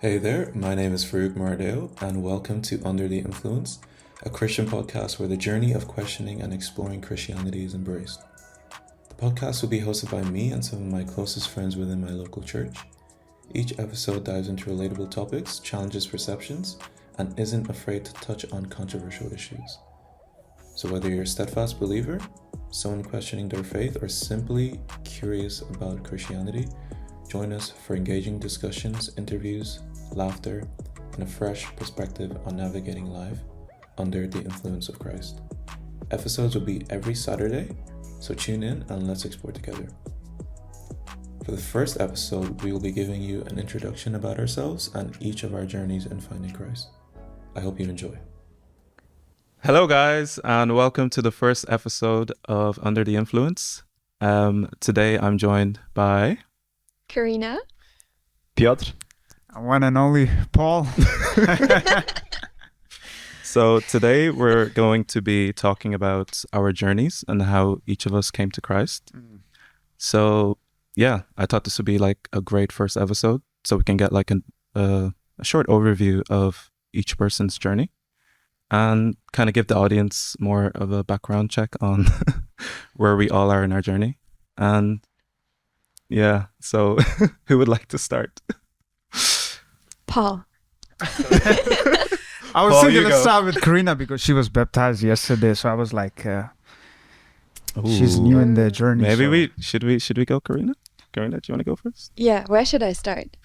Hey there, my name is Farouk Maradeo, and welcome to Under the Influence, a Christian podcast where the journey of questioning and exploring Christianity is embraced. The podcast will be hosted by me and some of my closest friends within my local church. Each episode dives into relatable topics, challenges perceptions, and isn't afraid to touch on controversial issues. So whether you're a steadfast believer, someone questioning their faith, or simply curious about Christianity, join us for engaging discussions, interviews, laughter, and a fresh perspective on navigating life under the influence of Christ. Episodes will be every Saturday, so tune in and let's explore together. For the first episode, we will be giving you an introduction about ourselves and each of our journeys in finding Christ. I hope you enjoy. Hello guys, and welcome to the first episode of Under the Influence. Today I'm joined by Karina, Piotr, one and only Paul. So today we're going to be talking about our journeys and how each of us came to Christ. So yeah, I thought this would be like a great first episode so we can get like a short overview of each person's journey and kind of give the audience more of a background check on where we all are in our journey. And yeah, so who would like to start? Paul. I was Paul, thinking you let's go. start with Karina because she was baptized yesterday, so I was like, she's new in the journey. Maybe so. should we go, Karina? Karina, do you want to go first? Yeah, where should I start?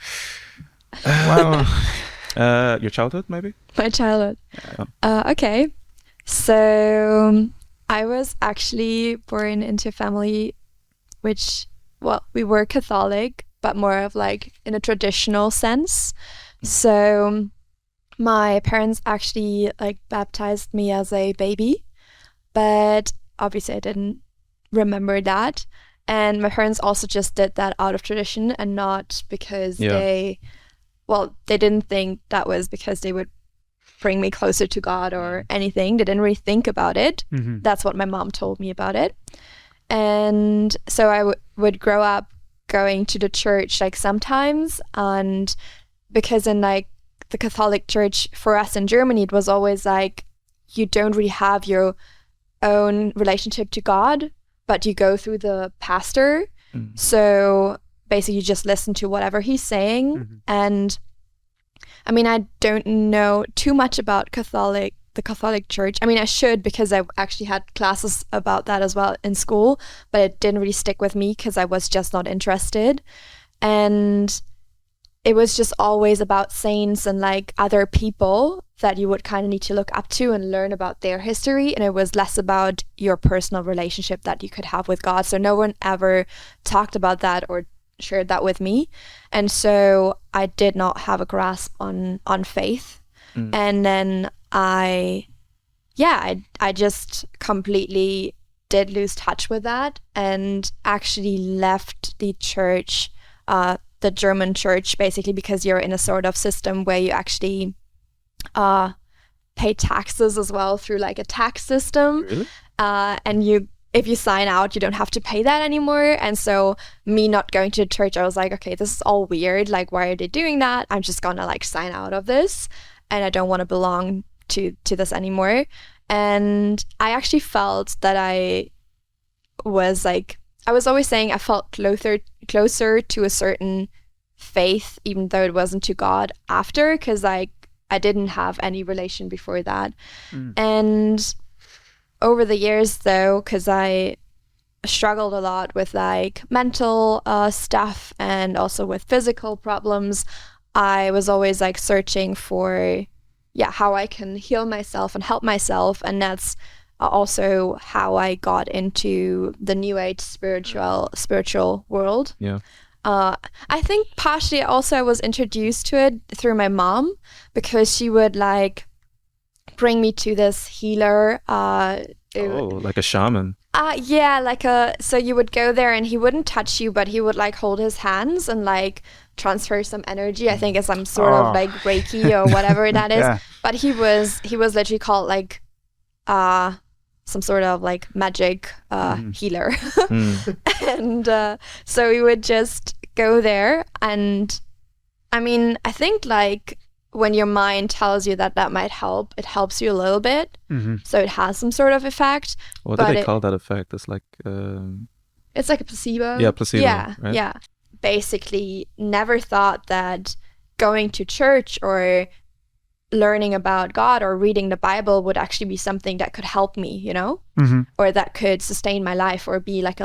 Well, Your childhood, maybe? My childhood. Yeah. Okay. So I was actually born into a family which, well, we were Catholic, but more of like in a traditional sense. So my parents actually like baptized me as a baby, but obviously I didn't remember that. And my parents also just did that out of tradition and not because they didn't think that was because they would bring me closer to God or anything. They didn't really think about it. Mhm. That's what my mom told me about it. And so I would grow up going to the church like sometimes, and because in like the Catholic Church for us in Germany, it was always like you don't really have your own relationship to God, but you go through the pastor. So basically you just listen to whatever he's saying. And I mean, I don't know too much about the Catholic Church. I mean, I should, because I actually had classes about that as well in school, but it didn't really stick with me because I was just not interested. And it was just always about saints and like other people that you would kind of need to look up to and learn about their history. And it was less about your personal relationship that you could have with God. So no one ever talked about that or shared that with me. And so I did not have a grasp on faith. And then I just completely did lose touch with that and actually left the church, the German church, basically because you're in a sort of system where you actually pay taxes as well through like a tax system. Really? And if you sign out, you don't have to pay that anymore. And so me not going to church, I was like, okay, this is all weird. Like, why are they doing that? I'm just gonna like sign out of this. And I don't want to belong to this anymore. And I actually felt that I was always saying I felt closer to a certain faith, even though it wasn't to God after, because I didn't have any relation before that. And over the years though, because I struggled a lot with like mental stuff and also with physical problems, I was always like searching for how I can heal myself and help myself. And that's also how I got into the New Age spiritual world. Yeah. I think partially also I was introduced to it through my mom, because she would like bring me to this healer. Like a shaman. So you would go there and he wouldn't touch you, but he would like hold his hands and like transfer some energy. I think it's some sort of like Reiki or whatever that is. Yeah. But he was literally called like some sort of like magic healer. And so we would just go there, and I mean, I think like when your mind tells you that that might help, it helps you a little bit. So it has some sort of effect. What do they call that effect? It's like it's like a placebo. Yeah, placebo. Yeah, right? yeah. Basically, never thought that going to church or learning about God or reading the Bible would actually be something that could help me, you know, or that could sustain my life or be like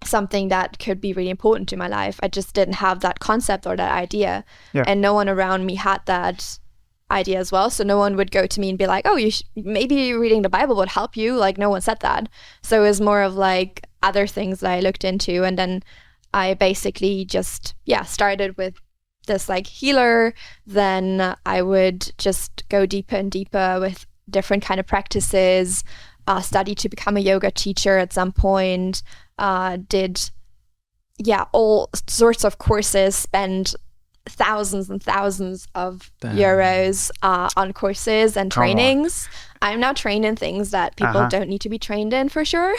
something that could be really important to my life. I just didn't have that concept or that idea. Yeah. And no one around me had that idea as well. So no one would go to me and be like, oh, maybe reading the Bible would help you. Like, no one said that. So it was more of like other things that I looked into. And then I basically just, started with this like healer. Then I would just go deeper and deeper with different kind of practices, study to become a yoga teacher at some point, did all sorts of courses, spend thousands and thousands of euros on courses and trainings. I'm now trained in things that people don't need to be trained in, for sure.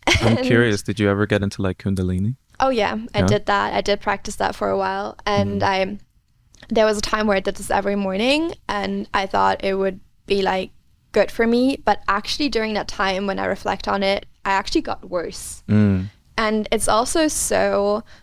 I'm curious, did you ever get into like Kundalini? Oh yeah, I did that. I did practice that for a while, and there was a time where I did this every morning, and I thought it would be like good for me, but actually during that time, when I reflect on it, I actually got worse. And it's also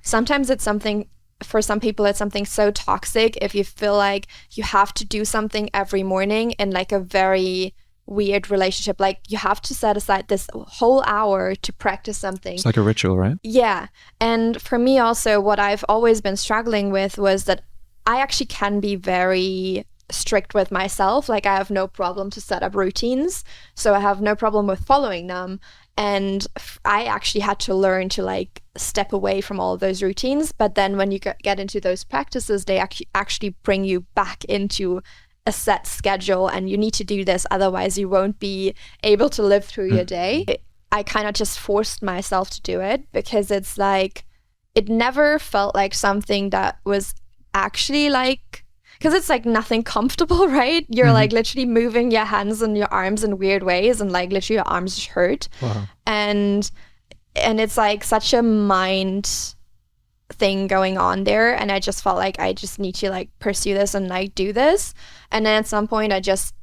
sometimes it's something, for some people it's something so toxic if you feel like you have to do something every morning in like a very weird relationship, like you have to set aside this whole hour to practice something. It's like a ritual, right? Yeah. And for me also, what I've always been struggling with was that I actually can be very strict with myself. Like I have no problem to set up routines, so I have no problem with following them. And I actually had to learn to like step away from all of those routines. But then when you get into those practices, they actually bring you back into a set schedule, and you need to do this, otherwise you won't be able to live through your day. I kind of just forced myself to do it because it's like, it never felt like something that was actually like, because it's like nothing comfortable, right? You're like literally moving your hands and your arms in weird ways, and like literally your arms hurt. Wow. And it's like such a mind thing going on there, and I just felt like I just need to like pursue this and like do this. And then at some point I just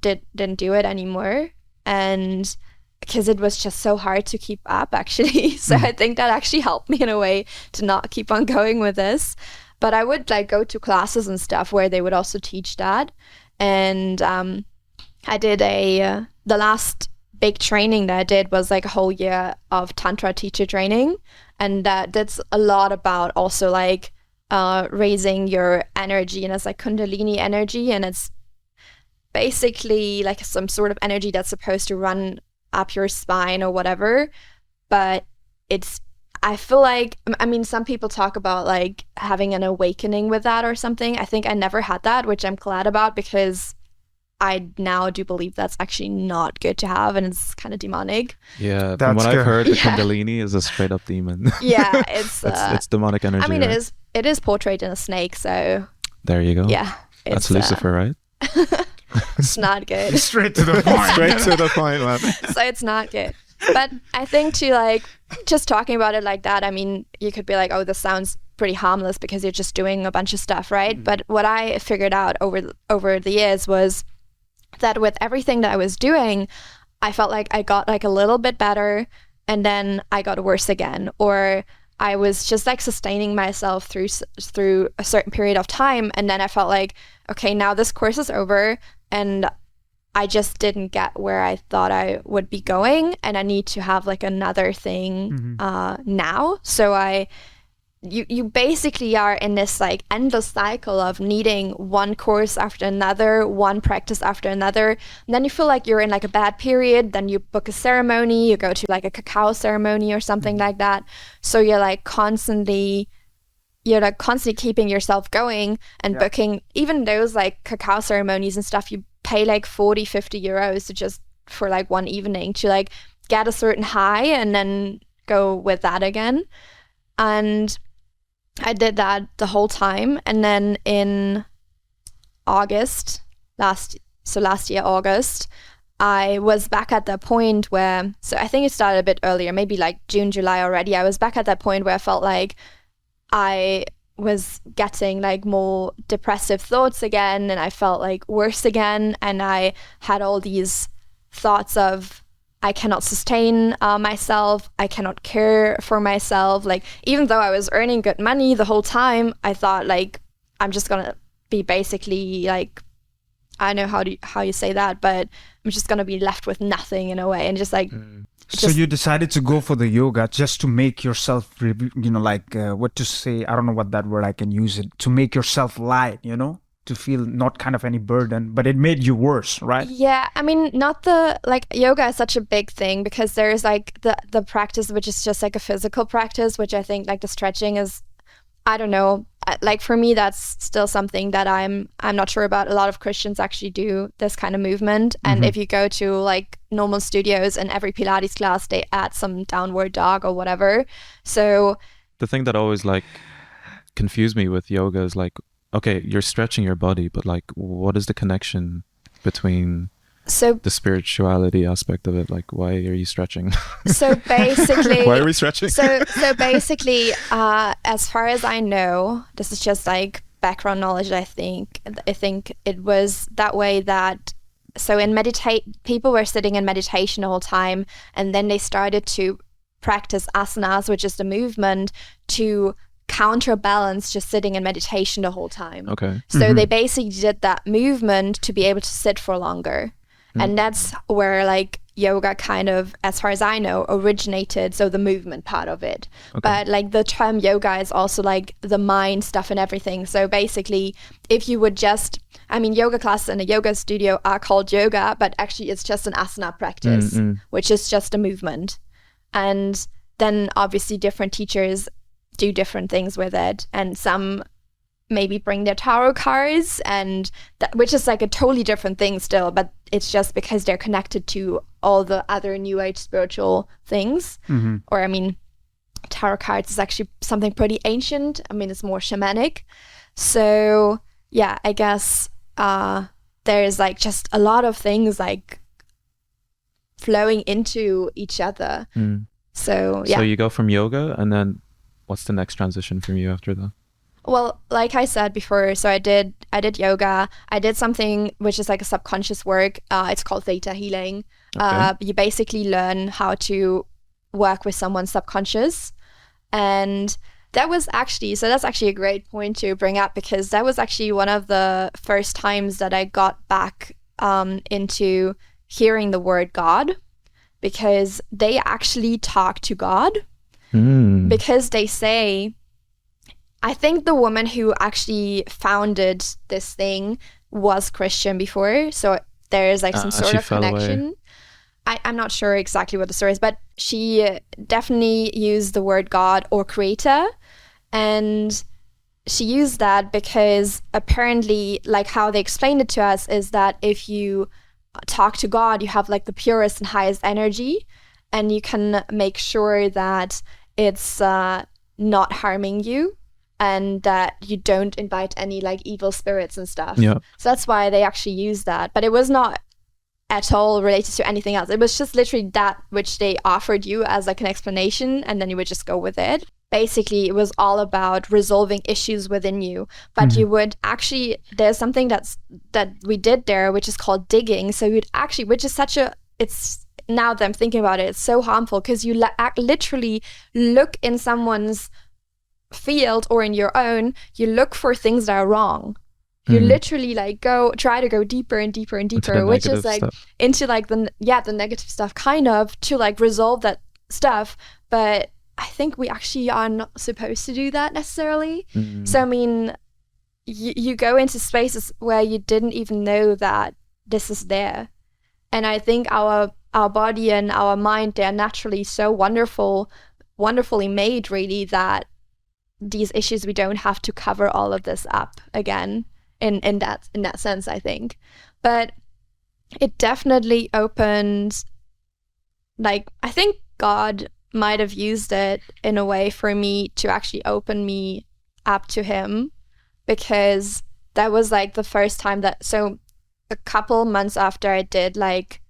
didn't do it anymore, and because it was just so hard to keep up actually. So I think that actually helped me in a way to not keep on going with this. But I would like go to classes and stuff where they would also teach that. And I did the last big training that I did was like a whole year of Tantra teacher training. And that's a lot about also like raising your energy, and it's like Kundalini energy, and it's basically like some sort of energy that's supposed to run up your spine or whatever. But I feel like, I mean, some people talk about like having an awakening with that or something. I think I never had that, which I'm glad about, because I now do believe that's actually not good to have, and it's kind of demonic. Yeah, from That's what good. I've heard, the Kundalini is a straight up demon. Yeah, it's demonic energy. I mean, right? it is portrayed in a snake, so There you go. yeah. That's Lucifer, right? It's not good. Straight to the point. Straight to the point, man. So it's not good. But I think to like, just talking about it like that, I mean, you could be like, oh, this sounds pretty harmless because you're just doing a bunch of stuff, right? But what I figured out over the years was that with everything that I was doing, I felt like I got like a little bit better, and then I got worse again, or I was just like sustaining myself through a certain period of time, and then I felt like, okay, now this course is over, and I just didn't get where I thought I would be going, and I need to have like another thing now. So you basically are in this like endless cycle of needing one course after another, one practice after another, and then you feel like you're in like a bad period, then you book a ceremony, you go to like a cacao ceremony or something like that. So you're like constantly keeping yourself going and booking even those like cacao ceremonies and stuff. You pay like 40-50 euros to just for like one evening to like get a certain high and then go with that again. And I did that the whole time. And then in August, last year, August, I was back at that point where, so I think it started a bit earlier, maybe like June, July already. I was back at that point where I felt like I was getting like more depressive thoughts again, and I felt like worse again, and I had all these thoughts of I cannot sustain myself, I cannot care for myself. Like, even though I was earning good money the whole time, I thought like I'm just gonna be basically like, I don't know how you say that, but I'm just gonna be left with nothing in a way, and just like. So you decided to go for the yoga just to make yourself, what to say? I don't know what that word I can use it to make yourself light, to feel not kind of any burden, but it made you worse, right? Yeah, I mean, not the, like, yoga is such a big thing because there's like the practice, which is just like a physical practice, which I think like the stretching is, I don't know, like for me, that's still something that I'm not sure about. A lot of Christians actually do this kind of movement. And if you go to like normal studios, in every Pilates class, they add some downward dog or whatever. So the thing that always like confused me with yoga is like, okay, you're stretching your body, but like, what is the connection between the spirituality aspect of it? Like, why are you stretching? So basically, why are we stretching? So basically, as far as I know, this is just like background knowledge. I think it was that way that. So in people were sitting in meditation the whole time, and then they started to practice asanas, which is the movement to counterbalance just sitting in meditation the whole time. Okay. So they basically did that movement to be able to sit for longer. And that's where like yoga kind of, as far as I know, originated. So the movement part of it. Okay. But like the term yoga is also like the mind stuff and everything. So basically, if you would just, I mean, yoga classes in a yoga studio are called yoga, but actually it's just an asana practice, which is just a movement. And then obviously different teachers do different things with it. And some maybe bring their tarot cards, and which is like a totally different thing still, but it's just because they're connected to all the other new age spiritual things. Or I mean, tarot cards is actually something pretty ancient. I mean, it's more shamanic. So yeah, I guess there's like just a lot of things like flowing into each other. So yeah. So you go from yoga, and then what's the next transition from you after that? Well, like I said before, so I did yoga. I did something which is like a subconscious work. It's called theta healing. Okay. You basically learn how to work with someone's subconscious. And that's actually a great point to bring up, because that was actually one of the first times that I got back into hearing the word God, because they actually talk to God. Because they say, I think the woman who actually founded this thing was Christian before, so there is like some sort of connection. I'm not sure exactly what the story is, but she definitely used the word God or creator, and she used that because apparently, like how they explained it to us, is that if you talk to God, you have like the purest and highest energy, and you can make sure that it's not harming you, and that you don't invite any like evil spirits and stuff. Yeah. So that's why they actually use that. But it was not at all related to anything else. It was just literally that which they offered you as like an explanation, and then you would just go with it. Basically, it was all about resolving issues within you. But you would actually, there's something that we did there, which is called digging. So you'd actually, which is it's, now that I'm thinking about it, it's so harmful, because you literally look in someone's field or in your own, you look for things that are wrong. You literally like try to go deeper and deeper and deeper, which is like stuff. Into like the negative stuff, kind of, to like resolve that stuff. But I think we actually are not supposed to do that necessarily. So I mean, you go into spaces where you didn't even know that this is there. And I think our body and our mind, they're naturally so wonderfully made, really, that these issues, we don't have to cover all of this up again in that sense, I think. But it definitely opened, like, I think God might have used it in a way for me to actually open me up to him, because that was like the first time that, so a couple months after I did like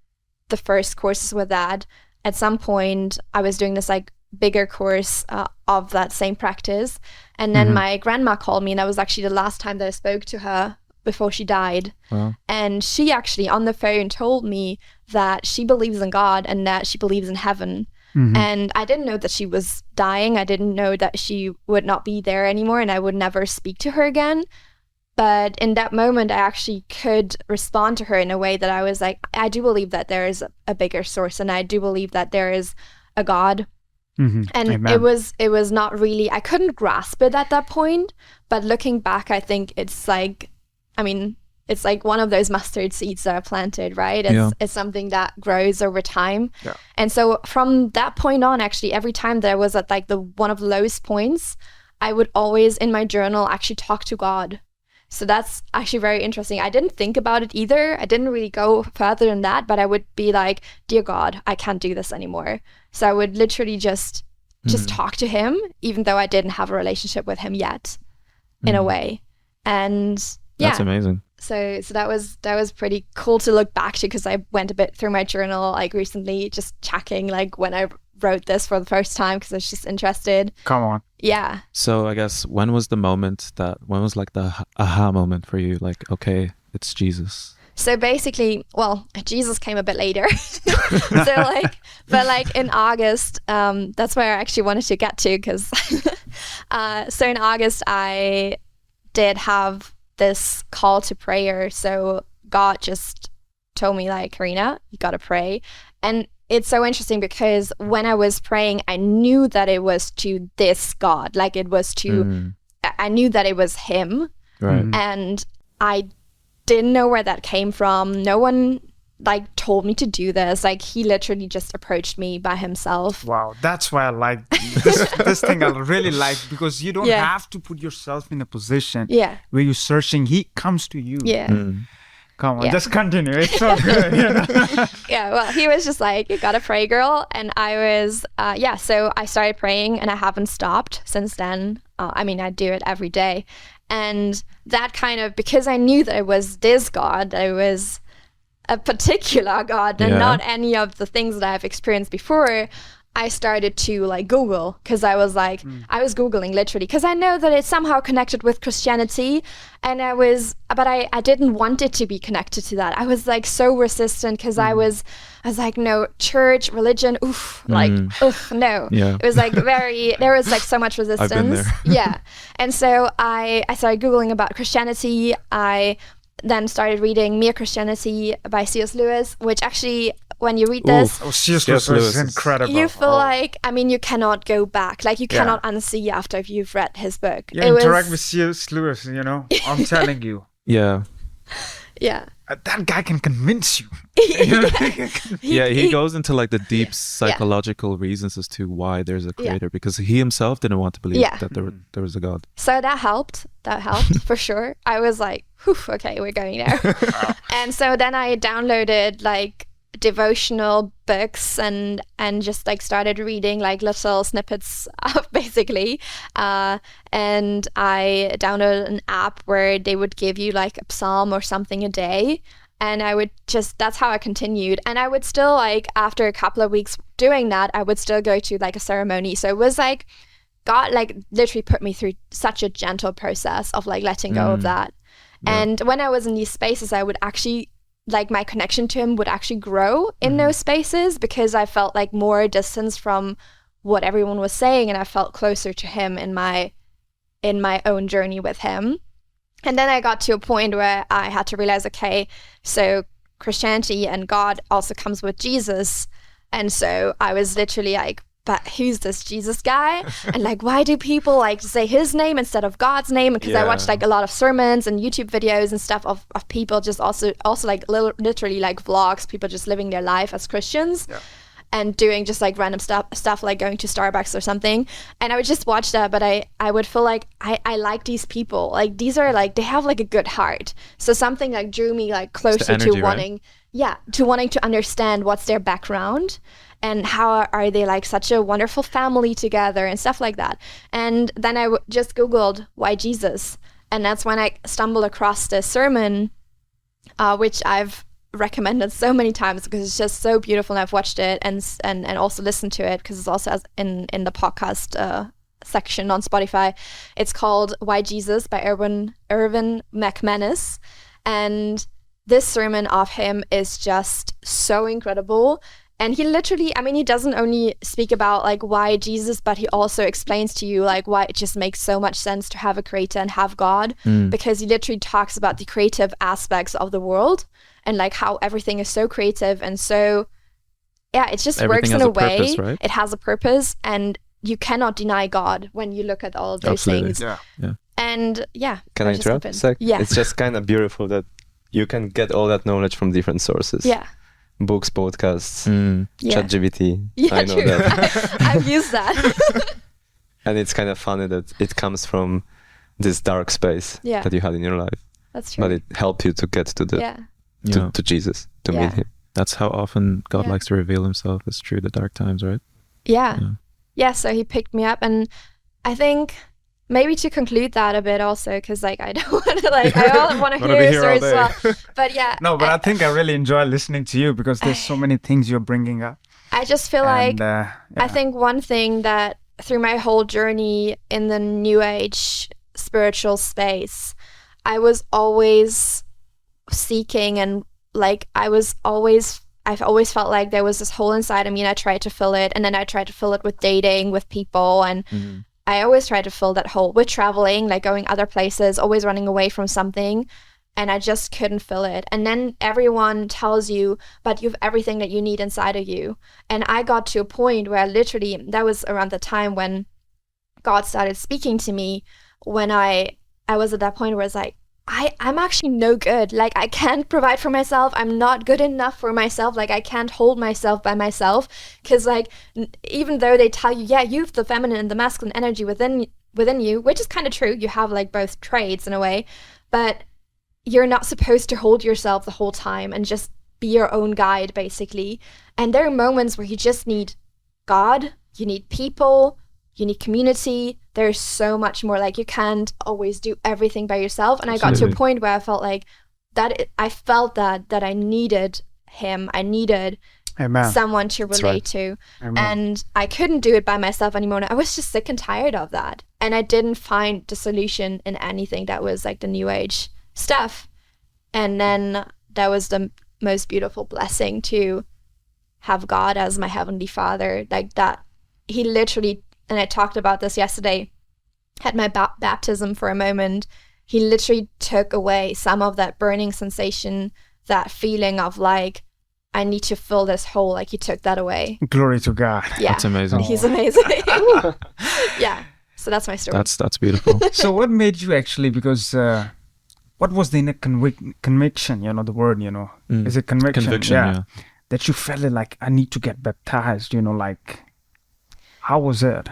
the first courses with that, at some point I was doing this like bigger course of that same practice. And then my grandma called me, and that was actually the last time that I spoke to her before she died. Wow. And she actually on the phone told me that she believes in God and that she believes in heaven. And I didn't know that she was dying. I didn't know that she would not be there anymore and I would never speak to her again. But in that moment, I actually could respond to her in a way that I was like, I do believe that there is a bigger source, and I do believe that there is a God. And Amen. it was not really, I couldn't grasp it at that point. But looking back, I think it's like, I mean, it's like one of those mustard seeds that are planted, right? It's something that grows over time. Yeah. And so from that point on, actually, every time that I was at like the one of the lowest points, I would always in my journal actually talk to God. So that's actually very interesting. I didn't think about it either. I didn't really go further than that, but I would be like, dear God, I can't do this anymore. So I would literally just talk to him, even though I didn't have a relationship with him yet, in a way. And yeah. That's amazing. So that was pretty cool to look back to, because I went a bit through my journal like recently, just checking like when I wrote this for the first time, because I was just interested. Come on. Yeah. So I guess when was the like the aha moment for you? Like, okay, it's Jesus. So basically, well, Jesus came a bit later. But like in August, that's where I actually wanted to get to, because so in August I did have this call to prayer. So God just told me like, Karina, you gotta pray. And it's so interesting because when I was praying, I knew that it was to this God, like it was to, I knew that it was him. Right. And I didn't know where that came from. No one like told me to do this. Like he literally just approached me by himself. Wow, that's why I like this thing. I really like, because you don't have to put yourself in a position where you're searching. He comes to you. Yeah. Come on, just continue. It's so good. You know? Yeah, well, he was just like, you gotta pray, girl. And I was, so I started praying and I haven't stopped since then. I mean, I do it every day. And that kind of, because I knew that it was this God, that it was a particular God and not any of the things that I've experienced before, I started to like Google, because I was like, I was Googling literally, because I know that it's somehow connected with Christianity, and I didn't want it to be connected to that. I was like so resistant, because I was like, no, church, religion, no. Yeah. It was like there was like so much resistance. I've been there. Yeah. And so I started Googling about Christianity. I then started reading Mere Christianity by C.S. Lewis, which actually, when you read this, C.S. Lewis is incredible. you feel like, I mean, you cannot go back. Like, you cannot unsee after you've read his book. You interact with C.S. Lewis, you know? I'm telling you. Yeah. Yeah. That guy can convince you. He goes into like the deep psychological reasons as to why there's a creator, because he himself didn't want to believe that there was a God. So that helped for sure. I was like, whew, okay, we're going there. And so then I downloaded like devotional books and just like started reading like little snippets basically, and I downloaded an app where they would give you like a psalm or something a day, and I would just, that's how I continued. And I would still, like, after a couple of weeks doing that, I would still go to like a ceremony. So it was like God like literally put me through such a gentle process of like letting go of that. And when I was in these spaces, I would actually, like, my connection to him would actually grow in those spaces, because I felt like more distance from what everyone was saying, and I felt closer to him in my own journey with him. And then I got to a point where I had to realize, okay, so Christianity and God also comes with Jesus. And so I was literally like, but who's this Jesus guy? And like, why do people like say his name instead of God's name? Because I watched like a lot of sermons and YouTube videos and stuff of people just also like literally like vlogs, people just living their life as Christians and doing just like random stuff like going to Starbucks or something. And I would just watch that, but I would feel like I like these people. Like, these are like, they have like a good heart. So something like drew me like closer energy, to wanting, to wanting to understand what's their background. And how are they like such a wonderful family together and stuff like that. And then I just Googled, why Jesus? And that's when I stumbled across this sermon, which I've recommended so many times because it's just so beautiful, and I've watched it and also listened to it because it's also in the podcast section on Spotify. It's called Why Jesus by Erwin McManus, and this sermon of him is just so incredible. And he literally, I mean, he doesn't only speak about like why Jesus, but he also explains to you like why it just makes so much sense to have a creator and have God, because he literally talks about the creative aspects of the world and like how everything is so creative. And so, yeah, it just Everything works has in a a purpose, way. right? It has a purpose, and you cannot deny God when you look at all of those Absolutely. things. Yeah. And yeah. Can I just interrupt love a it. sec? Yeah. It's just kind of beautiful that you can get all that knowledge from different sources. Yeah. Books, podcasts, Yeah. ChatGPT. Yeah, I know true. that. I've used that. And it's kind of funny that it comes from this dark space Yeah. that you had in your life. That's true. But it helped you to get to the Yeah. to Jesus, to Yeah. meet him. That's how often God Yeah. likes to reveal himself. It's through the dark times, right? Yeah. Yeah. Yeah. So he picked me up, and I think maybe to conclude that a bit also, because like I don't want to like I want to Wanna be hear here all stories as well. day. But yeah. No, but I think I really enjoy listening to you because there's so many things you're bringing up. I just feel like And, I think one thing that through my whole journey in the New Age spiritual space, I was always seeking, and like I've always felt like there was this hole inside of me, and I tried to fill it, and then I tried to fill it with dating, with people, and I always tried to fill that hole with traveling, like going other places, always running away from something, and I just couldn't fill it. And then everyone tells you, but you have everything that you need inside of you. And I got to a point where literally, that was around the time when God started speaking to me, when I was at that point where it's like, I'm actually no good. Like, I can't provide for myself. I'm not good enough for myself. Like, I can't hold myself by myself. Because, like, even though they tell you, yeah, you have the feminine and the masculine energy within you, which is kind of true. You have, like, both traits in a way. But you're not supposed to hold yourself the whole time and just be your own guide, basically. And there are moments where you just need God, you need people, you need community. There's so much more. Like, you can't always do everything by yourself. And I got to a point where I felt like that I needed him. I needed Amen. someone to That's relate right. to. Amen. And I couldn't do it by myself anymore. I was just sick and tired of that. And I didn't find the solution in anything that was like the New Age stuff. And then that was the most beautiful blessing, to have God as my Heavenly Father. Like that, he literally, and I talked about this yesterday, had my baptism for a moment. He literally took away some of that burning sensation, that feeling of like, I need to fill this hole. Like, he took that away. Glory to God. Yeah. That's amazing. He's amazing. Yeah. So that's my story. That's beautiful. So what made you actually, because what was the inner conviction, the word, is it conviction? Conviction, yeah. That you felt it like, I need to get baptized, like, how was it?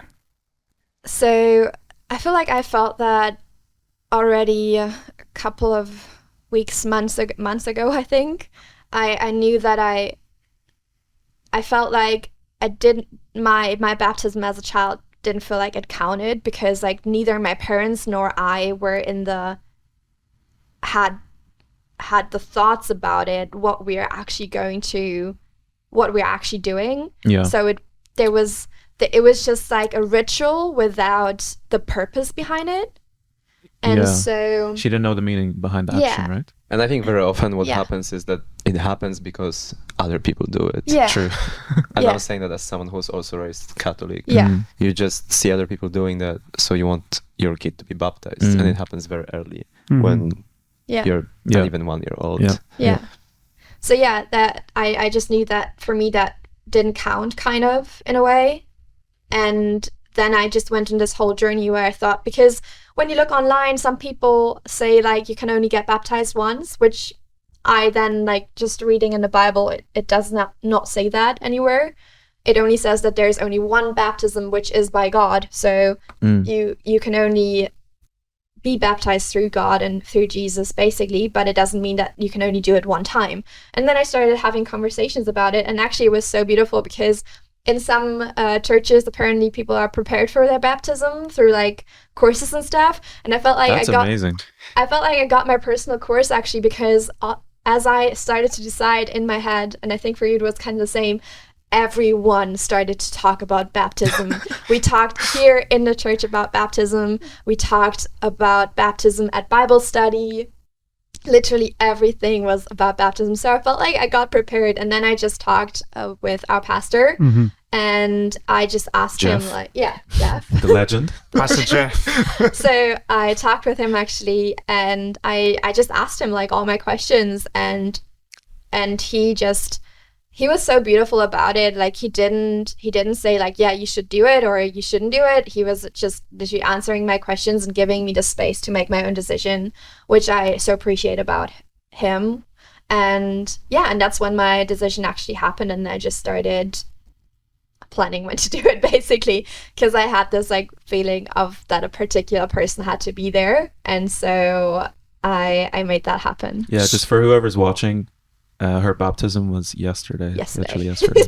So I feel like I felt that already a couple of months ago, I think. I knew that I felt like I didn't, my baptism as a child didn't feel like it counted, because like neither my parents nor I were had the thoughts about it, what we're actually doing. Yeah. So it was just like a ritual without the purpose behind it. And Yeah. so She didn't know the meaning behind the action, Yeah. right? And I think very often what Yeah. happens is that it happens because other people do it. yeah. True. And Yeah. I'm saying that as someone who's also raised Catholic. Yeah. Mm. You just see other people doing that, so you want your kid to be baptized. Mm. And it happens very early Mhm. when Yeah. you're Yeah. not even 1 year old. Yeah. Yeah. So yeah, that I just knew that for me that didn't count, kind of, in a way. And then I just went on this whole journey where I thought, because when you look online, some people say like you can only get baptized once, which I then, like, just reading in the Bible, it does not say that anywhere. It only says that there's only one baptism, which is by God. So Mm. you can only be baptized through God and through Jesus, basically, but it doesn't mean that you can only do it one time. And then I started having conversations about it, and actually it was so beautiful, because in some churches, apparently people are prepared for their baptism through like courses and stuff. And I felt like That's amazing. I felt like I got my personal course, actually, because as I started to decide in my head, and I think for you it was kind of the same, everyone started to talk about baptism. We talked here in the church about baptism. We talked about baptism at Bible study. Literally everything was about baptism. So I felt like I got prepared. And then I just talked with our pastor. And I just asked him, Jeff. like, Jeff. The legend. Pastor Jeff. So I talked with him actually, and I just asked him like all my questions, and he was so beautiful about it. Like he didn't say like, yeah, you should do it or you shouldn't do it. He was just literally answering my questions and giving me the space to make my own decision, which I so appreciate about him. And yeah, and that's when my decision actually happened, and I just started planning when to do it, basically, because I had this like feeling of that a particular person had to be there, and so I made that happen. Yeah, just for whoever's watching, her baptism was yesterday. Literally yesterday.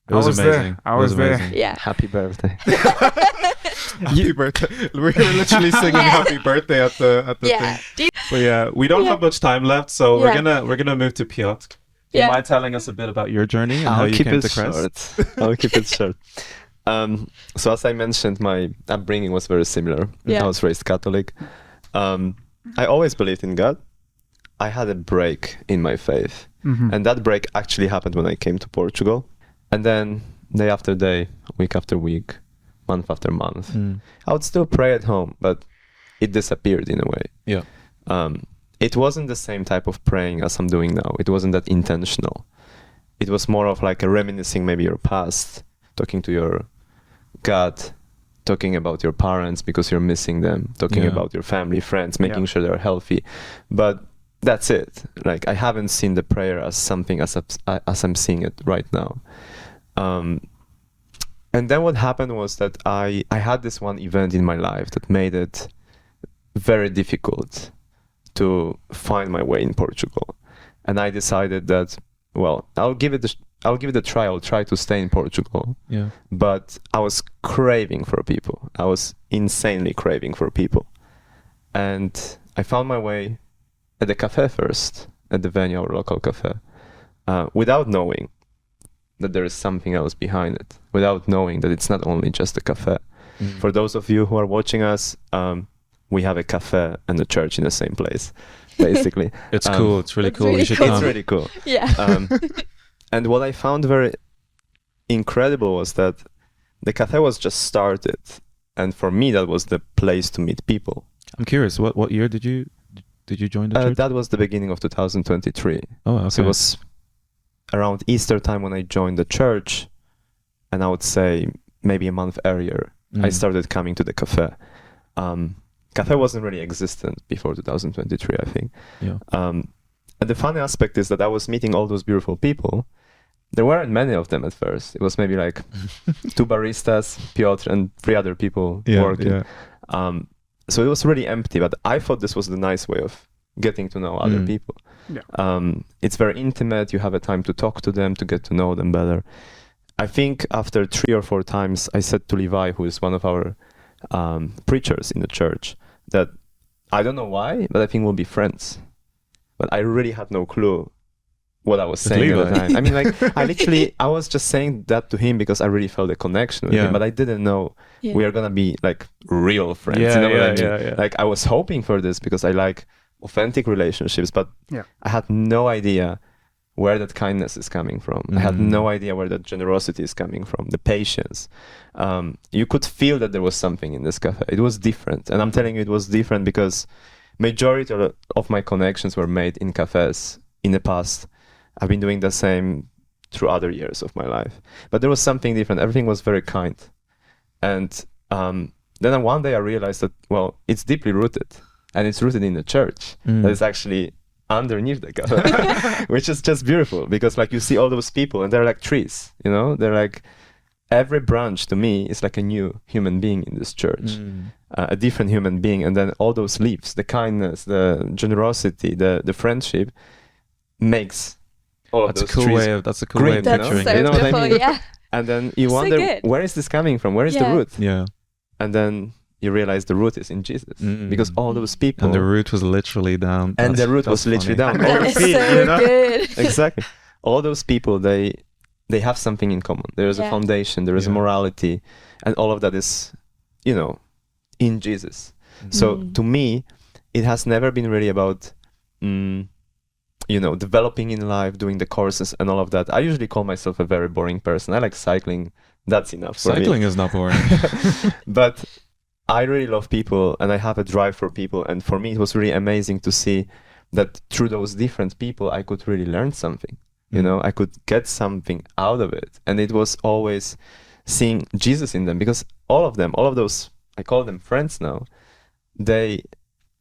It was amazing. There. I was there. amazing. Yeah. Happy birthday. Happy birthday. We were literally singing happy birthday at the Yeah. thing. But yeah, we don't have much time left, so Yeah. we're gonna move to Piotr. Do you Yeah. mind telling us a bit about your journey and how I'll you keep came it to Christ? short. I'll keep it short. So as I mentioned, my upbringing was very similar. Yeah. I was raised Catholic. I always believed in God. I had a break in my faith. And that break actually happened when I came to Portugal. And then day after day, week after week, month after month, I would still pray at home, but it disappeared in a way. Yeah. It wasn't the same type of praying as I'm doing now. It wasn't that intentional. It was more of like a reminiscing maybe your past, talking to your God, talking about your parents because you're missing them, talking Yeah. about your family, friends, making sure they're healthy. But that's it. Like I haven't seen the prayer as something as I'm seeing it right now. And then what happened was that I had this one event in my life that made it very difficult to find my way in Portugal. And I decided that, well, I'll give it a try. I'll try to stay in Portugal. Yeah. But I was craving for people. I was insanely craving for people. And I found my way at the cafe first, at the venue, our local cafe, without knowing that there is something else behind it, without knowing that it's not only just a cafe. For those of you who are watching us, we have a cafe and a church in the same place, basically. It's cool. It's really It's cool. really You should cool. It's come. really cool. Yeah. And what I found very incredible was that the cafe was just started. And for me, that was the place to meet people. I'm curious. What year did you join the church? That was the beginning of 2023. Oh, okay. So it was around Easter time when I joined the church. And I would say maybe a month earlier, I started coming to the cafe. Cafe wasn't really existent before 2023, I think. Yeah. And the funny aspect is that I was meeting all those beautiful people. There weren't many of them at first. It was maybe like 2 baristas, Piotr, and 3 other people working. Yeah. So it was really empty, but I thought this was the nice way of getting to know other people. Yeah. It's very intimate. You have a time to talk to them, to get to know them better. I think after 3 or 4 times, I said to Levi, who is one of our preachers in the church, that I don't know why, but I think we'll be friends. But I really had no clue what I was saying at the time. I mean, like, I was just saying that to him because I really felt a connection with him, but I didn't know we are gonna be like real friends. Yeah, you know what I mean? yeah. Like, I was hoping for this because I like authentic relationships, but I had no idea where that kindness is coming from. I had no idea where that generosity is coming from, the patience. You could feel that there was something in this cafe. It was different. And I'm telling you, it was different because majority of my connections were made in cafes in the past. I've been doing the same through other years of my life. But there was something different. Everything was very kind. And then one day I realized that, well, it's deeply rooted. And it's rooted in the church. That is actually underneath the cafe, which is just beautiful because like you see all those people and they're like trees, you know, they're like every branch to me is like a new human being in this church, a different human being. And then all those leaves, the kindness, the generosity, the friendship makes all of That's a those cool trees way of picturing That's it. so You know what I beautiful. mean? Yeah. And then you So wonder, good. where is this coming from? Where is the Yeah. root? Yeah. And then you realize the root is in Jesus, because all those people, and the root was literally down, and the root was literally down. That is so good. Exactly. All those people, they have something in common. There is a foundation, there is a morality, and all of that is, in Jesus. So to me, it has never been really about, developing in life, doing the courses and all of that. I usually call myself a very boring person. I like cycling. That's enough for me. Cycling is not boring. But I really love people, and I have a drive for people. And for me, it was really amazing to see that through those different people, I could really learn something. I could get something out of it. And it was always seeing Jesus in them, because all of those, I call them friends now, they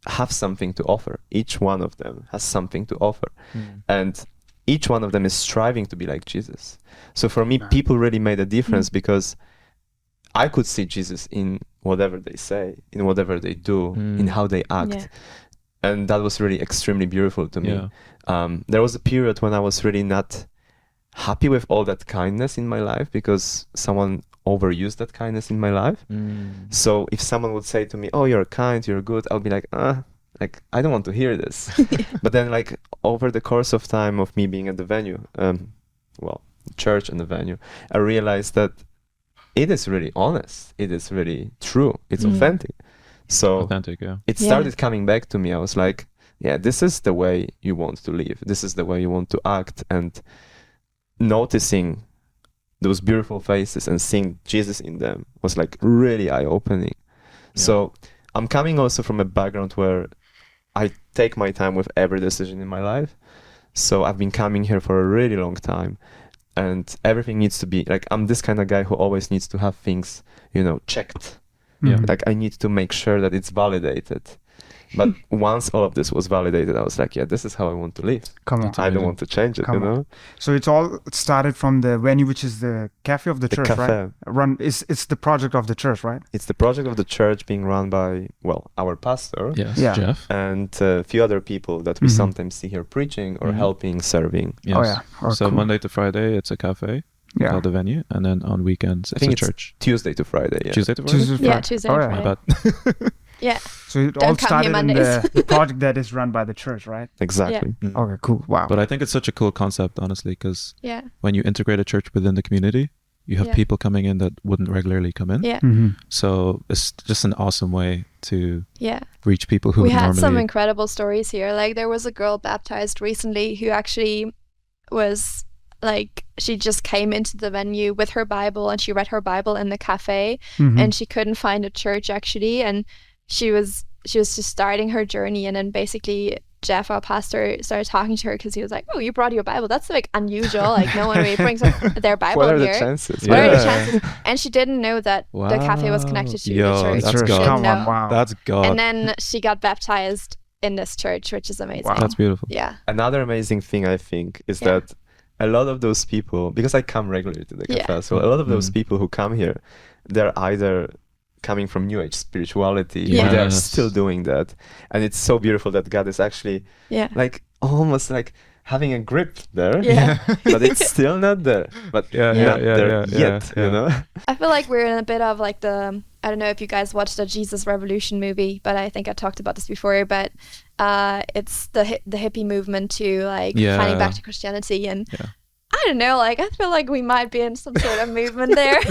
have something to offer. Each one of them has something to offer. And each one of them is striving to be like Jesus. So for me, people really made a difference, because I could see Jesus in whatever they say, in whatever they do, in how they act. Yeah. And that was really extremely beautiful to me. Yeah. There was a period when I was really not happy with all that kindness in my life, because someone overused that kindness in my life. So if someone would say to me, "Oh, you're kind, you're good," I'll be like, I don't want to hear this. But then, like, over the course of time of me being at the venue, church and the venue, I realized that it is really honest. It is really true. It's authentic. So authentic, yeah. It started coming back to me. I was like, yeah, this is the way you want to live. This is the way you want to act. And noticing those beautiful faces and seeing Jesus in them was like really eye-opening. Yeah. So I'm coming also from a background where I take my time with every decision in my life. So I've been coming here for a really long time, and everything needs to be like, I'm this kind of guy who always needs to have things, checked. Yeah. Like I need to make sure that it's validated. But once all of this was validated, I was like, yeah, this is how I want to live. Come on. I don't want to change it, So it's all started from the venue, which is the cafe of the church, cafe. Right? It's the project of the church, right? It's the project of the church being run by, our pastor. Yes, yeah. Jeff. And a few other people that we sometimes see here preaching or helping, serving. Yes. Oh, yeah. Oh, so cool. Monday to Friday, it's a cafe. Yeah. Called the venue, and then on weekends it's a church. Tuesday to Friday. Yeah. Tuesday to Friday. Yeah, Tuesday to Friday. My bad. Yeah. So it all started in the project that is run by the church, right? Exactly. Yeah. Okay, cool. Wow. But I think it's such a cool concept, honestly, because yeah, when you integrate a church within the community, you have people coming in that wouldn't regularly come in. Yeah. So it's just an awesome way to reach people who we would had normally... some incredible stories here. Like there was a girl baptized recently who actually was like, she just came into the venue with her Bible and she read her Bible in the cafe, and she couldn't find a church actually, and she was just starting her journey, and then basically Jeff, our pastor, started talking to her because he was like, "Oh, you brought your Bible. That's like unusual. Like no one really brings their Bible here. What are the chances? What are the chances?" And she didn't know that the cafe was connected to the church. That's God. Come on, wow. That's God. And then she got baptized in this church, which is amazing. Wow. That's beautiful. Yeah. Another amazing thing I think is that a lot of those people, because I come regularly to the cafe, so a lot of those people who come here, they're either coming from New Age spirituality, or they're still doing that, and it's so beautiful that God is actually like almost like having a grip there, but it's still not there. But yet, you know. I feel like we're in a bit of like the, I don't know if you guys watched the Jesus Revolution movie, but I think I talked about this before. But it's the hippie movement to like finding back to Christianity, and I don't know, like I feel like we might be in some sort of movement there.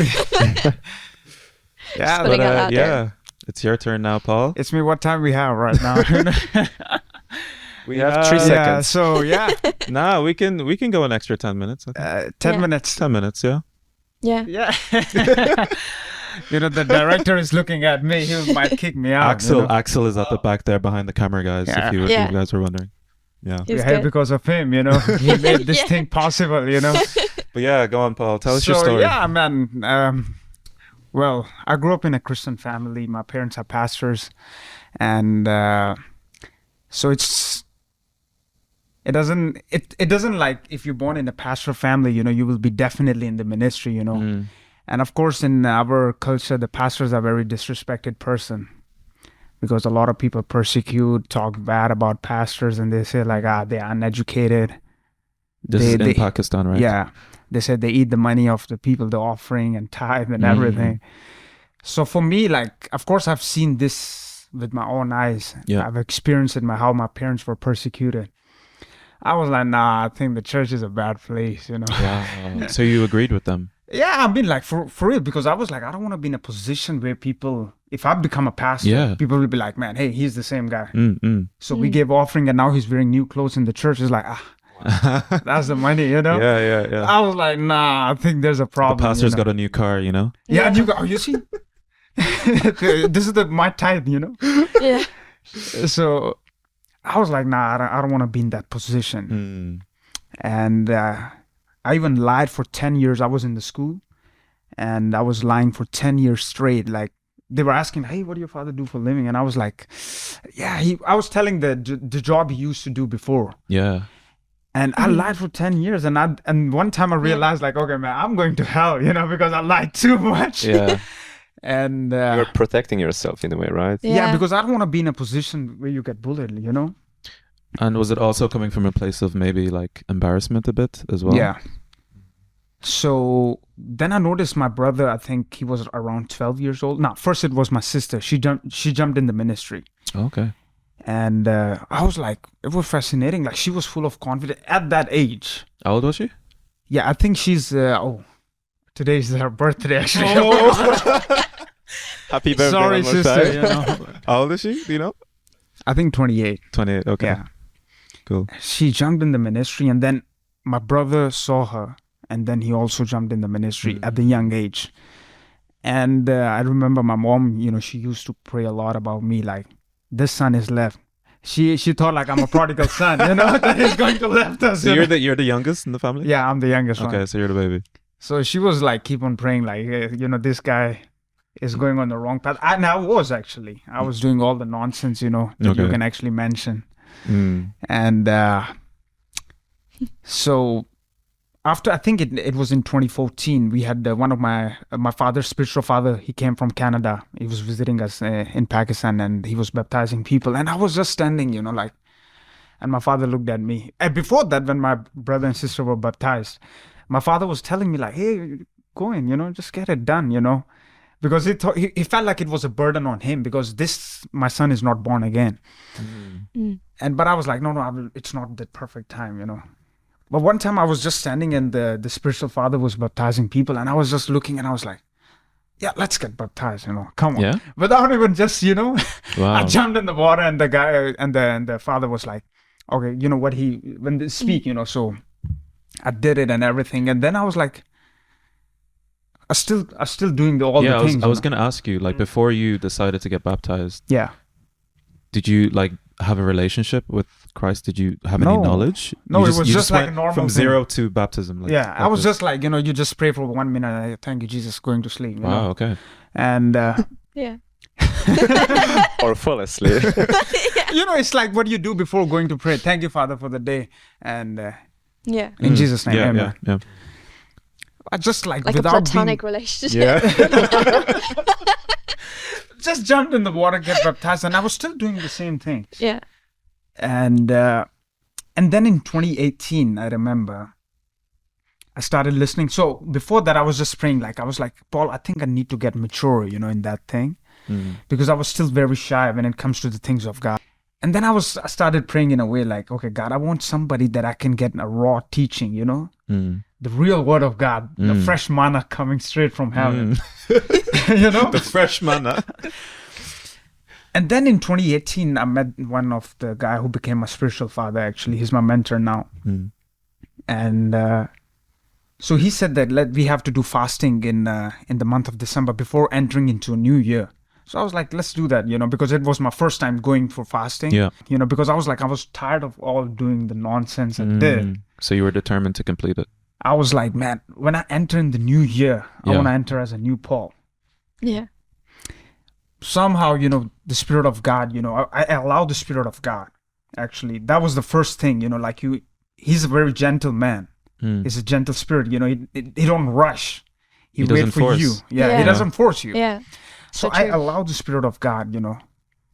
It's your turn now, Paul. It's me. What time we have right now? We have 3 seconds. So No, we can go an extra 10 minutes. 10 minutes. 10 minutes, yeah. Yeah. You know, the director is looking at me. He might kick me out. Axel is at the back there behind the camera, guys. If you guys were wondering. Yeah. We're here because of him, you know. He made this thing possible, you know. But yeah, go on, Paul. Tell us your story. Yeah, man. Well, I grew up in a Christian family. My parents are pastors, and so it doesn't like if you're born in a pastoral family, you know, you will be definitely in the ministry, you know. And of course, in our culture, the pastors are a very disrespected person because a lot of people persecute, talk bad about pastors, and they say like, they're uneducated. This is in Pakistan, right? Yeah. They said they eat the money of the people, the offering and tithe and everything. So for me, like, of course, I've seen this with my own eyes. Yeah. I've experienced it, how my parents were persecuted. I was like, nah, I think the church is a bad place, you know. Wow. So you agreed with them? Yeah, I mean, like, for real, because I was like, I don't want to be in a position where people, if I become a pastor, Yeah. people will be like, man, hey, he's the same guy. Mm-mm. So we gave offering and now he's wearing new clothes in the church. It's like, that's the money, you know? Yeah. I was like, nah, I think there's a problem. The pastor's you know? got a new car, you know? Yeah, and you go, oh, you see? This is my tithe, you know? Yeah. So I was like, nah, I don't want to be in that position. And I even lied for 10 years. I was in the school and I was lying for 10 years straight. Like, they were asking, hey, what do your father do for a living? And I was like, yeah, I was telling the job he used to do before. Yeah. And I lied for 10 years. And one time I realized, like, okay, man, I'm going to hell, you know, because I lied too much. Yeah. And You're protecting yourself in a way, right? yeah, because I don't want to be in a position where you get bullied, you know? And was it also coming from a place of maybe like embarrassment a bit as well? Yeah. So then I noticed my brother, I think he was around 12 years old. No, first it was my sister. She jumped in the ministry. Okay. And I was like, it was fascinating. Like, she was full of confidence at that age. How old was she? Yeah, I think she's, today's her birthday actually. Happy birthday. Sorry, one more sister. time. You know? How old is she? Do you know? I think 28. 28. Okay. Yeah. Cool. She jumped in the ministry and then my brother saw her and then he also jumped in the ministry at the young age. And I remember my mom, you know, she used to pray a lot about me, like, this son is left. She thought like I'm a prodigal son, you know, that he's going to left us. So you know? you're the youngest in the family? Yeah, I'm the youngest one. Okay, so you're the baby. So she was like, keep on praying, like, hey, you know, this guy is going on the wrong path. And I was actually. I was doing all the nonsense, you know, that you Okay. can actually mention. Mm. And so after, I think it was in 2014, we had one of my father's spiritual father. He came from Canada. He was visiting us in Pakistan and he was baptizing people. And I was just standing, you know, like, and my father looked at me. And before that, when my brother and sister were baptized, my father was telling me like, hey, go in, you know, just get it done, you know, because he felt like it was a burden on him because my son is not born again. But I was like, no, it's not the perfect time, you know. But one time I was just standing and the spiritual father was baptizing people and I was just looking and I was like, yeah, let's get baptized, you know, come on. Yeah? Without even just, you know, Wow. I jumped in the water and the guy and the father was like, okay, you know what when they speak, you know, so I did it and everything. And then I was like, I still doing all the things. I was going to ask you, like, before you decided to get baptized, Yeah. did you like have a relationship with Christ? Did you have any No. knowledge? No, You it was you just like a went normal from thing. 0 to baptism. Like, Yeah. I was this. just like, you know, you just pray for 1 minute. And thank you, Jesus, going to sleep. You Wow, know? okay. And, Yeah. Or fall asleep. you know, it's like what you do before going to pray. Thank you, Father, for the day. And Yeah. in Jesus' name, Yeah, amen. yeah. I just like Like a without platonic being, relationship. just jumped in the water, get baptized, and I was still doing the same thing. Yeah. And then in 2018, I remember I started listening. So before that, I was just praying. Like, I was like, Paul, I think I need to get mature, you know, in that thing. Because I was still very shy when it comes to the things of God. And then I started praying in a way like, okay, God, I want somebody that I can get a raw teaching, you know, the real word of God, the fresh manna coming straight from heaven, you know, The fresh manna. And then in 2018, I met one of the guy who became my spiritual father. Actually, he's my mentor now. And so he said that we have to do fasting in the month of December before entering into a new year. So I was like, let's do that, you know, because it was my first time going for fasting. Yeah. You know, because I was tired of all doing the nonsense I did. So you were determined to complete it. I was like, man, when I enter in the new year, I Yeah. want to enter as a new Paul. Yeah. Somehow, you know, the Spirit of God, you know, I allow the Spirit of God. Actually, that was the first thing, you know, like he's a very gentle man. He's a gentle spirit, you know, he don't rush. He doesn't wait for force. you. Yeah, Yeah. he doesn't force you. Yeah. So So I true. allow the Spirit of God, you know,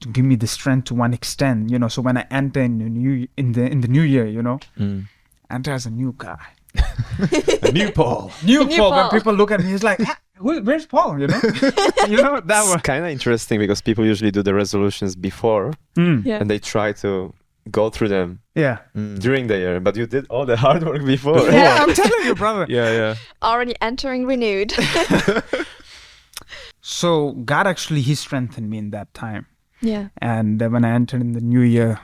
to give me the strength to one extent, you know, so when I enter in the new year, you know, enter as a new guy. A new Paul. New New Paul. When Paul. people look at me, it's like, Where's Paul? You know, that It's one. kind of interesting because people usually do the resolutions before Yeah. and they try to go through them Yeah. during the year, but you did all the hard work before. Yeah. I'm telling you, brother. Yeah. Already entering renewed. So God actually, He strengthened me in that time. Yeah. And when I entered in the new year,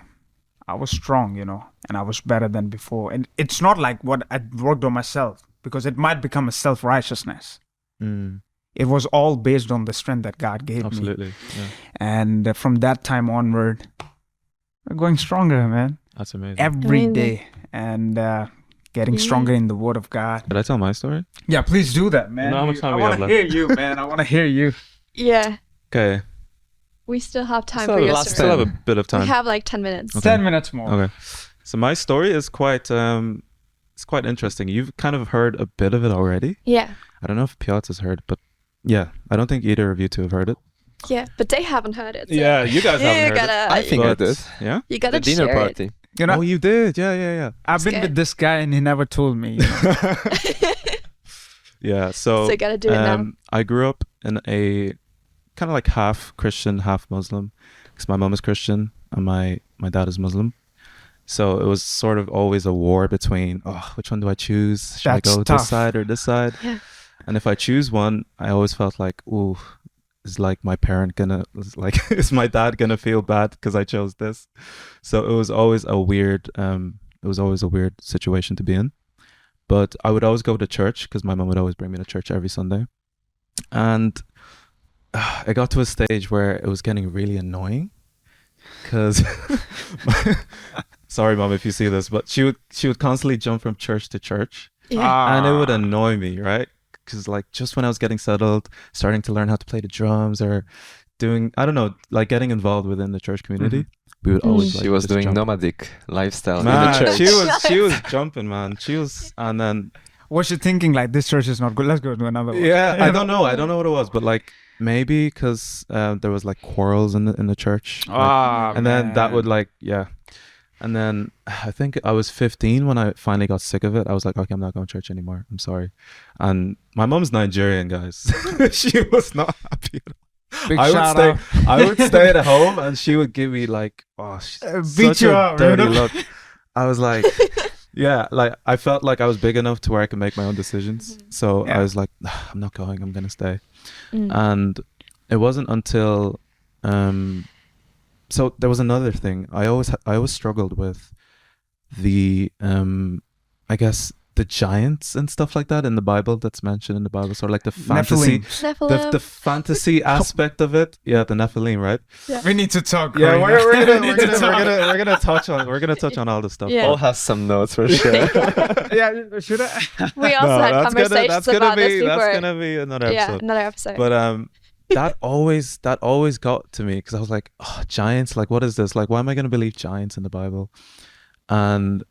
I was strong, and I was better than before. And it's not like what I worked on myself, because it might become a self-righteousness. Mm, It was all based on the strength that God gave me. absolutely. Yeah. And from that time onward, we're going stronger, man. That's amazing. Every Amazing. day. And getting Yeah. stronger in the Word of God. Did I tell my story? Yeah, please do that, man. You know how much time I we want have to left? hear you, man. I want to hear you. Yeah. Okay. We still have time So for your last story. Still have a bit of We time. have like 10 minutes. Okay. 10 minutes more. Okay. So my story is quite it's quite interesting. You've kind of heard a bit of it already. Yeah. I don't know if Piotr has heard, but yeah, I don't think either of you two have heard it. Yeah. But they haven't heard it. So you guys you haven't heard gotta, I think I But- did. Yeah. you The gotta dinner share party. You know, Oh, you did. Yeah. I've been Scared. with this guy and he never told me. Yeah. So So you gotta do it now. I grew up in a kind of like half Christian, half Muslim, because my mom is Christian and my dad is Muslim. So it was sort of always a war between, which one do I choose? Should That's I go tough. this side or this side? Yeah. And if I choose one, I always felt like, ooh, is like my parent gonna, is my dad gonna feel bad because I chose this? So it was always a weird, situation to be in. But I would always go to church because my mom would always bring me to church every Sunday. And I got to a stage where it was getting really annoying because, sorry, mom, if you see this, but she would constantly jump from church to church, Yeah. and it would annoy me, right? Because like just when I was getting settled, starting to learn how to play the drums or doing, I don't know, like getting involved within the church community, we would always like, She was just doing jump. nomadic lifestyle Man, in the church. she was jumping, man. She was, and then Was she thinking like, this church is not good? Let's go to another one. yeah, I don't know what it was, but like maybe because there was like quarrels in the church, like, and then that would like and then I think I was 15 when I finally got sick of it. I was like, okay, I'm not going to church anymore. I'm sorry. And my mom's Nigerian, guys. She was not happy at all. Big I shout would out. I would stay at home and she would give me like, Beat such you a up, dirty you know? look. I was like, yeah, like I felt like I was big enough to where I could make my own decisions. So Yeah. I was like, I'm not going, I'm going to stay. Mm. And it wasn't until so there was another thing. I always struggled with the I guess the giants and stuff like that in the Bible that's mentioned in the Bible, sort of like the fantasy, Nephilim. the fantasy aspect of it. Yeah, the Nephilim, right? We need to talk. Yeah, Karina. we're gonna touch on all this stuff. Yeah. Paul has some notes for sure. Yeah, should I? We also had conversations that's gonna about be this before. that's gonna be another Yeah, episode. another episode. But that always got to me because I was like, oh, giants, like what is this? Like why am I gonna believe giants in the Bible? And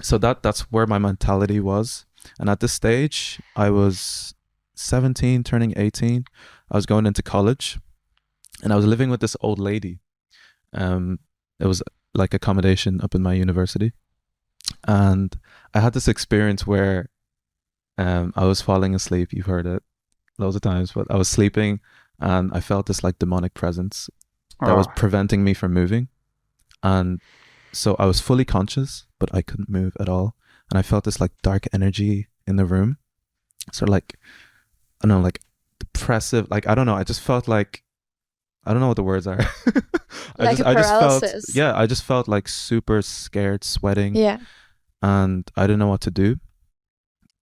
so that's where my mentality was. And at this stage I was 17 turning 18. I was going into college and I was living with this old lady. It was like accommodation up in my university, and I had this experience where I was falling asleep. You've heard it loads of times, but I was sleeping and I felt this like demonic presence that was preventing me from moving. And so I was fully conscious, but I couldn't move at all. And I felt this like dark energy in the room. So like, I don't know, like depressive, like, I don't know. I just felt like, I don't know what the words are. Like a paralysis. I just felt like super scared, sweating. Yeah. And I didn't know what to do.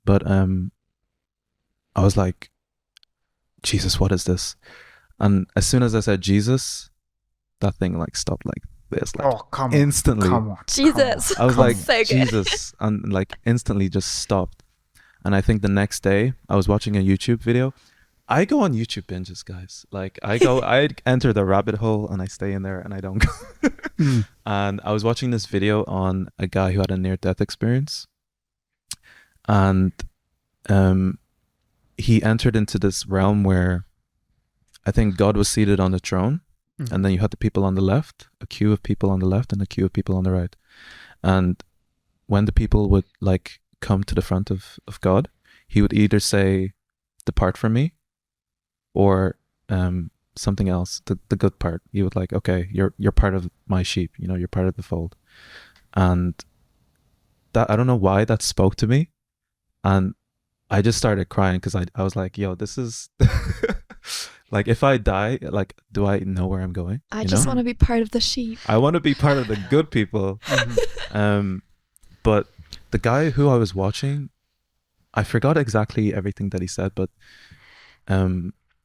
But I was like, Jesus, what is this? And as soon as I said Jesus, that thing like stopped like this, like come instantly. on. Jesus. I was Come like, on. So good. Jesus, and like instantly just stopped. And I think the next day I was watching a YouTube video. I go on YouTube binges, guys. Like I enter the rabbit hole and I stay in there and I don't go. And I was watching this video on a guy who had a near-death experience. And he entered into this realm where I think God was seated on the throne. And then you had the people on the left, a queue of people on the left and a queue of people on the right. And when the people would like come to the front of God, he would either say, depart from me, or something else, the good part. He would like, okay, you're part of my sheep, you know, you're part of the fold. And that, I don't know why that spoke to me, and I just started crying because I was like, yo, this is like, if I die, like, do I know where I'm going? I just want to be part of the sheep. I want to be part of the good people. But the guy who I was watching, I forgot exactly everything that he said, but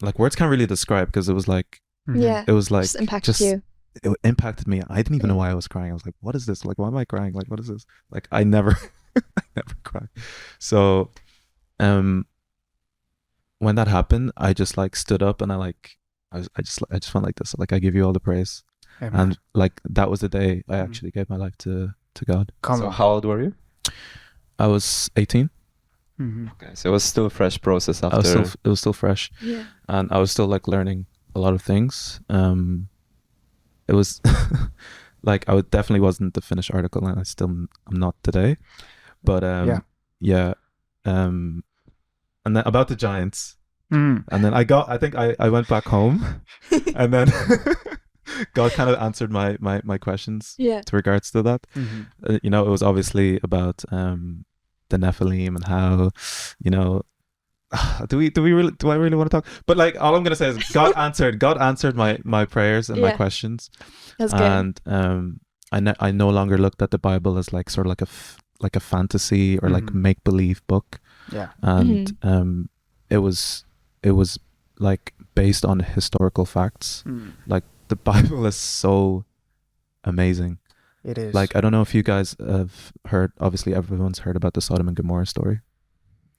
like, words can't really describe, because it was like, Yeah. it was like, Just impacted you. It impacted me. I didn't even know why I was crying. I was like, what is this? Like, why am I crying? Like, what is this? Like, I never I never cry. So when that happened, I just like stood up, and I just went like this, like, I give you all the praise. Amen. And like, that was the day I actually gave my life to God. So how old were you? I was 18. Okay, so it was still a fresh process after. It was still fresh, Yeah. and I was still like learning a lot of things. It was like, I definitely wasn't the finished article, and I'm not today. But yeah. And then about the Giants, and then I think I went back home, and then God kind of answered my questions Yeah. to regards to that. You know, it was obviously about the Nephilim, and how, you know, do I really want to talk? But like, all I'm gonna say is God answered my prayers and my questions. That's good. And I no longer looked at the Bible as like sort of like a fantasy or like make believe book. Yeah. And it was like based on historical facts. Like, the Bible is so amazing. It is. Like, I don't know if you guys have heard, obviously everyone's heard about the Sodom and Gomorrah story,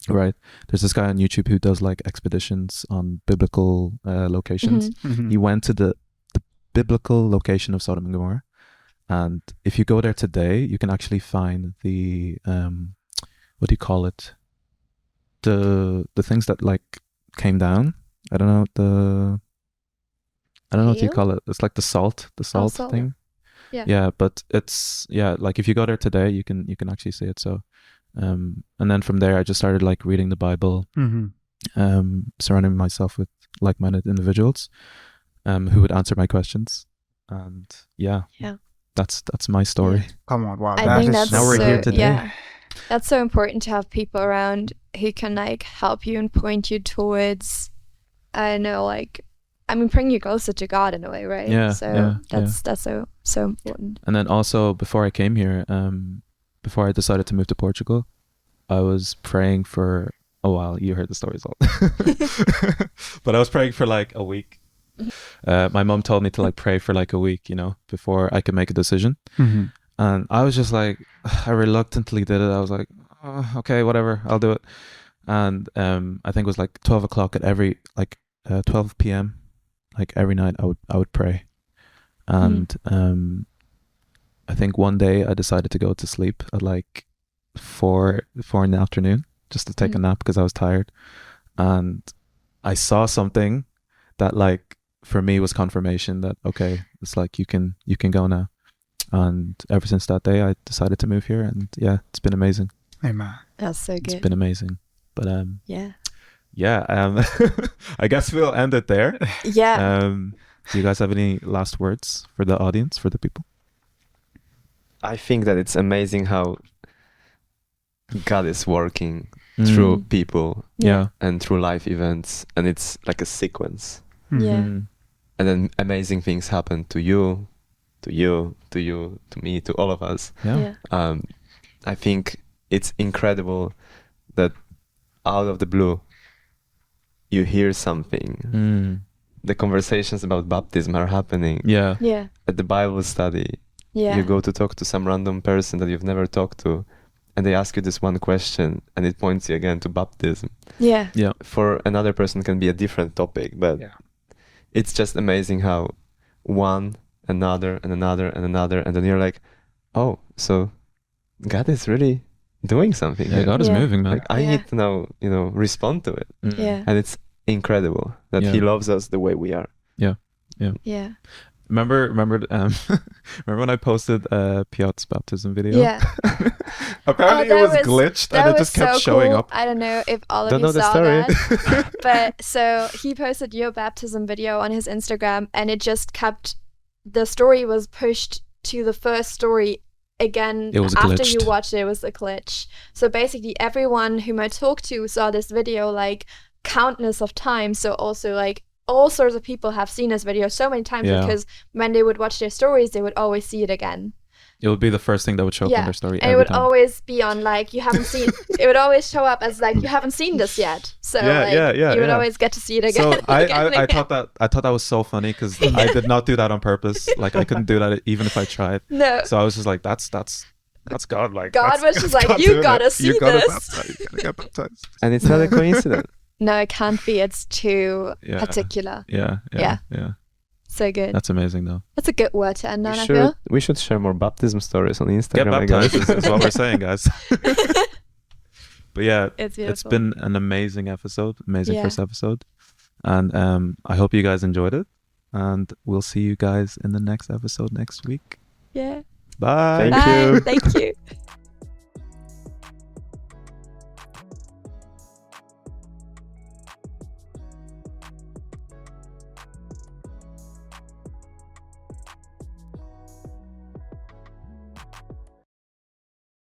right? There's this guy on YouTube who does like expeditions on biblical locations. He went to the biblical location of Sodom and Gomorrah, and if you go there today, you can actually find the what do you call it, the things that like came down. I don't know what you call it. It's like the salt salt. thing. Yeah. But it's, like, if you go there today, you can actually see it. So and then from there, I just started like reading the Bible, surrounding myself with like-minded individuals who would answer my questions. And that's my story. Come on, wow. I think that's now we're here today. Yeah, that's so important to have people around who can like help you and point you towards, I know, like, I mean, bring you closer to God in a way, right? Yeah. So that's so important. And then also, before I came here, before I decided to move to Portugal, I was praying for a while. You heard the stories all. But I was praying for like a week. My mom told me to like pray for like a week, you know, before I could make a decision. And I was just like, I reluctantly did it. I was like, oh, okay, whatever, I'll do it. And I think it was like 12 o'clock at 12 p.m. like every night I would pray. And I think one day I decided to go to sleep at like 4 in the afternoon just to take a nap because I was tired. And I saw something that like for me was confirmation that, okay, it's like you can go now. And ever since that day I decided to move here, and it's been amazing. Amen. That's so good. It's been amazing. But yeah. I guess we'll end it there. Yeah. Do you guys have any last words for the audience, for the people? I think that it's amazing how God is working through people and through life events, and it's like a sequence. Yeah. And then amazing things happen to you, to me, to all of us. Yeah. I think it's incredible that out of the blue you hear something. The conversations about baptism are happening. Yeah. At the Bible study, Yeah. you go to talk to some random person that you've never talked to, and they ask you this one question, and it points you again to baptism. Yeah. Yeah. For another person can be a different topic, but it's just amazing how one, another, and another, and another, and then you're like, oh, so God is really doing something. Yeah, God is moving, man. Like, I need to now, respond to it. Yeah. And it's incredible that He loves us the way we are. Yeah. Remember when I posted Piotr's baptism video? Yeah. Apparently Oh, it was glitched and it just kept so showing cool. up. I don't know if all of Don't you know the saw story. that. But so he posted your baptism video on his Instagram, and it just kept, the story was pushed to the first story again. It was after glitched. you watched it. It was a glitch. So basically everyone whom I talked to saw this video like countless of times. So also like all sorts of people have seen this video so many times, Yeah. because when they would watch their stories, they would always see it again. It would be the first thing that would show up on Yeah, their story and it every would time. always be on like, you haven't seen. It would always show up as like, you haven't seen this yet. So Yeah, like, yeah, you would yeah. always get to see it again. So and again and I again. thought that was so funny because I did not do that on purpose. Like I couldn't do that even if I tried. No, So I was just like, that's God. Like God that's- was just that's like, God you doing gotta it. see You gotta this. baptize. You gotta get baptized. And it's not a coincidence. no, it can't be. It's too Yeah. particular. Yeah. So good. That's amazing though. That's a good word to end on, I feel. We should share more baptism stories on Instagram. Get I guess. baptized is what we're saying, guys. But yeah, It's beautiful. it's been an amazing episode, amazing Yeah. first episode, and I hope you guys enjoyed it. And we'll see you guys in the next episode next week. Yeah. Bye. Thank you. Bye. Thank you.